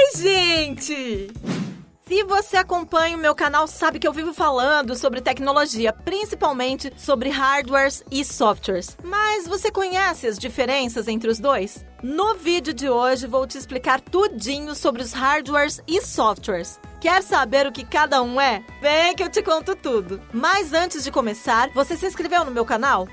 Oi, gente! Se você acompanha o meu canal, sabe que eu vivo falando sobre tecnologia, principalmente sobre hardwares e softwares. Mas você conhece as diferenças entre os dois? No vídeo de hoje vou te explicar tudinho sobre os hardwares e softwares. Quer saber o que cada um é? Vem que eu te conto tudo. Mas antes de começar, você se inscreveu no meu canal?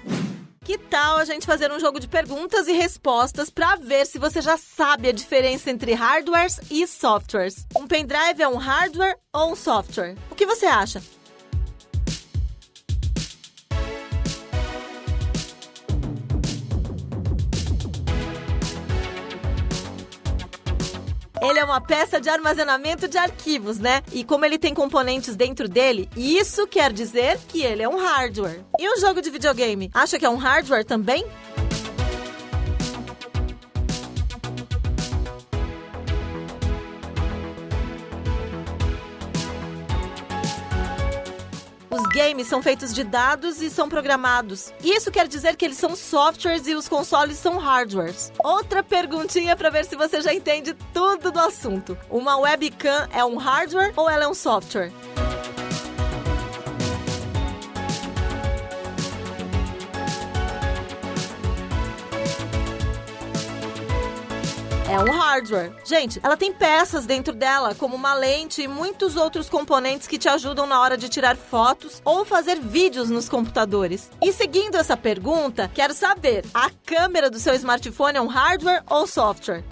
Que tal a gente fazer um jogo de perguntas e respostas para ver se você já sabe a diferença entre hardwares e softwares? Um pendrive é um hardware ou um software? O que você acha? Ele é uma peça de armazenamento de arquivos, né? E como ele tem componentes dentro dele, isso quer dizer que ele é um hardware. E um jogo de videogame, acha que é um hardware também? Os games são feitos de dados e são programados. Isso quer dizer que eles são softwares e os consoles são hardwares. Outra perguntinha para ver se você já entende tudo do assunto. Uma webcam é um hardware ou ela é um software? É um hardware. Gente, ela tem peças dentro dela, como uma lente e muitos outros componentes que te ajudam na hora de tirar fotos ou fazer vídeos nos computadores. E seguindo essa pergunta, quero saber, a câmera do seu smartphone é um hardware ou software?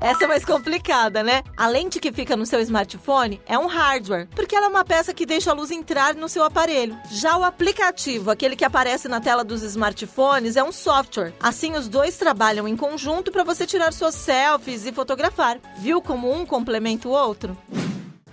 Essa é mais complicada, né? A lente que fica no seu smartphone é um hardware, porque ela é uma peça que deixa a luz entrar no seu aparelho. Já o aplicativo, aquele que aparece na tela dos smartphones, é um software. Assim, os dois trabalham em conjunto para você tirar suas selfies e fotografar. Viu como um complementa o outro?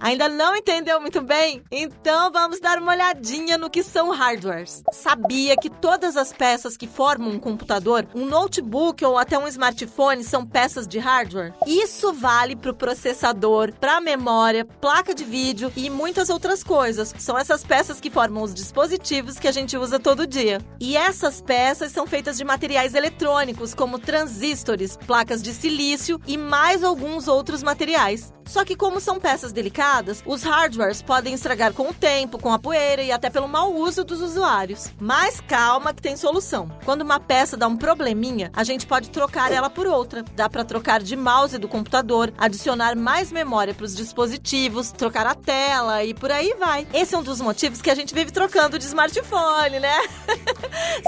Ainda não entendeu muito bem? Então vamos dar uma olhadinha no que são hardwares. Sabia que todas as peças que formam um computador, um notebook ou até um smartphone são peças de hardware? Isso vale para o processador, para a memória, placa de vídeo e muitas outras coisas. São essas peças que formam os dispositivos que a gente usa todo dia. E essas peças são feitas de materiais eletrônicos, como transistores, placas de silício e mais alguns outros materiais. Só que como são peças delicadas, os hardwares podem estragar com o tempo, com a poeira e até pelo mau uso dos usuários. Mas calma que tem solução. Quando uma peça dá um probleminha, a gente pode trocar ela por outra. Dá para trocar de mouse do computador, adicionar mais memória para os dispositivos, trocar a tela e por aí vai. Esse é um dos motivos que a gente vive trocando de smartphone, né?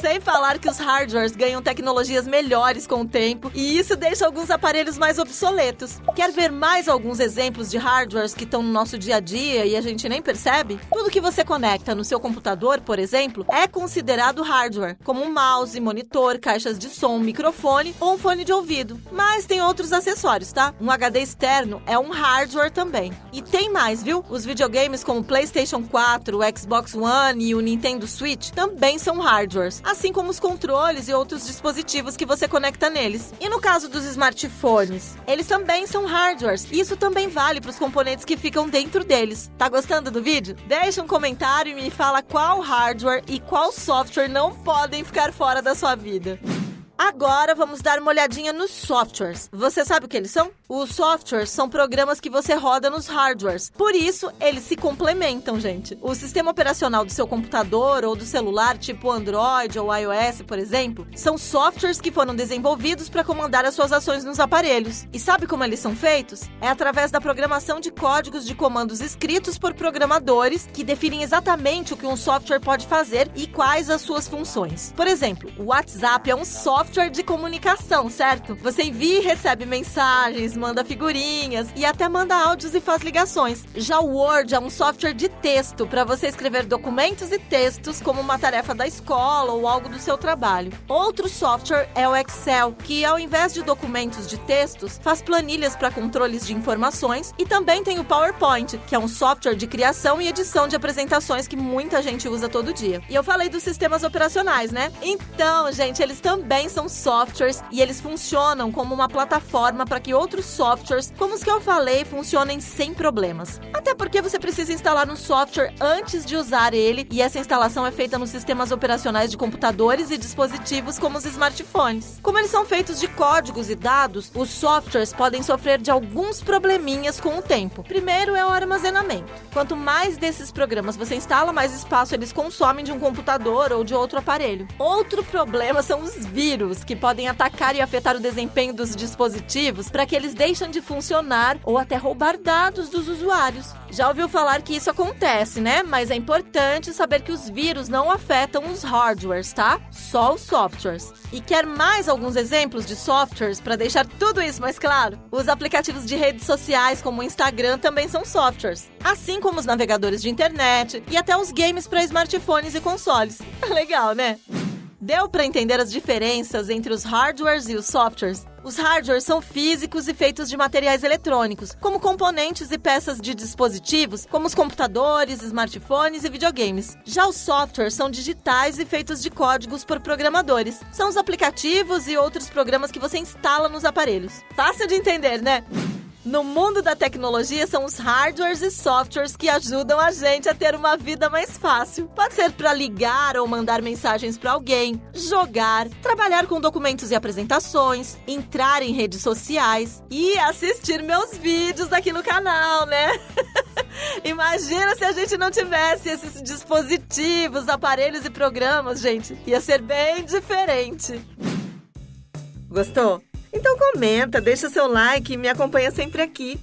Sem falar que os hardwares ganham tecnologias melhores com o tempo e isso deixa alguns aparelhos mais obsoletos. Quer ver mais alguns exemplos de hardwares que estão no nosso dia a dia e a gente nem percebe? Tudo que você conecta no seu computador, por exemplo, é considerado hardware, como um mouse, monitor, caixas de som, microfone ou um fone de ouvido. Mas tem outros acessórios, tá? Um HD externo é um hardware também. E tem mais, viu? Os videogames como o PlayStation 4, o Xbox One e o Nintendo Switch também são hardwares, assim como os controles e outros dispositivos que você conecta neles. E no caso dos smartphones, eles também são hardwares. Isso também vale para os componentes que ficam dentro deles. Tá gostando do vídeo? Deixa um comentário e me fala qual hardware e qual software não podem ficar fora da sua vida. Agora vamos dar uma olhadinha nos softwares. Você sabe o que eles são? Os softwares são programas que você roda nos hardwares. Por isso, eles se complementam, gente. O sistema operacional do seu computador ou do celular, tipo Android ou iOS, por exemplo, são softwares que foram desenvolvidos para comandar as suas ações nos aparelhos. E sabe como eles são feitos? É através da programação de códigos de comandos escritos por programadores que definem exatamente o que um software pode fazer e quais as suas funções. Por exemplo, o WhatsApp é um software de comunicação, certo? Você envia e recebe mensagens, manda figurinhas e até manda áudios e faz ligações. Já o Word é um software de texto para você escrever documentos e textos como uma tarefa da escola ou algo do seu trabalho. Outro software é o Excel, que ao invés de documentos de textos, faz planilhas para controles de informações, e também tem o PowerPoint, que é um software de criação e edição de apresentações que muita gente usa todo dia. E eu falei dos sistemas operacionais, né? Então, gente, eles também são softwares e eles funcionam como uma plataforma para que outros softwares, como os que eu falei, funcionem sem problemas. Até porque você precisa instalar um software antes de usar ele e essa instalação é feita nos sistemas operacionais de computadores e dispositivos como os smartphones. Como eles são feitos de códigos e dados, os softwares podem sofrer de alguns probleminhas com o tempo. Primeiro é o armazenamento. Quanto mais desses programas você instala, mais espaço eles consomem de um computador ou de outro aparelho. Outro problema são os vírus, que podem atacar e afetar o desempenho dos dispositivos para que eles deixem de funcionar ou até roubar dados dos usuários. Já ouviu falar que isso acontece, né? Mas é importante saber que os vírus não afetam os hardwares, tá? Só os softwares. E quer mais alguns exemplos de softwares para deixar tudo isso mais claro? Os aplicativos de redes sociais, como o Instagram, também são softwares. Assim como os navegadores de internet e até os games para smartphones e consoles. Legal, né? Deu para entender as diferenças entre os hardwares e os softwares? Os hardwares são físicos e feitos de materiais eletrônicos, como componentes e peças de dispositivos, como os computadores, smartphones e videogames. Já os softwares são digitais e feitos de códigos por programadores. São os aplicativos e outros programas que você instala nos aparelhos. Fácil de entender, né? No mundo da tecnologia, são os hardwares e softwares que ajudam a gente a ter uma vida mais fácil. Pode ser para ligar ou mandar mensagens para alguém, jogar, trabalhar com documentos e apresentações, entrar em redes sociais e assistir meus vídeos aqui no canal, né? Imagina se a gente não tivesse esses dispositivos, aparelhos e programas, gente. Ia ser bem diferente. Gostou? Então comenta, deixa seu like e me acompanha sempre aqui.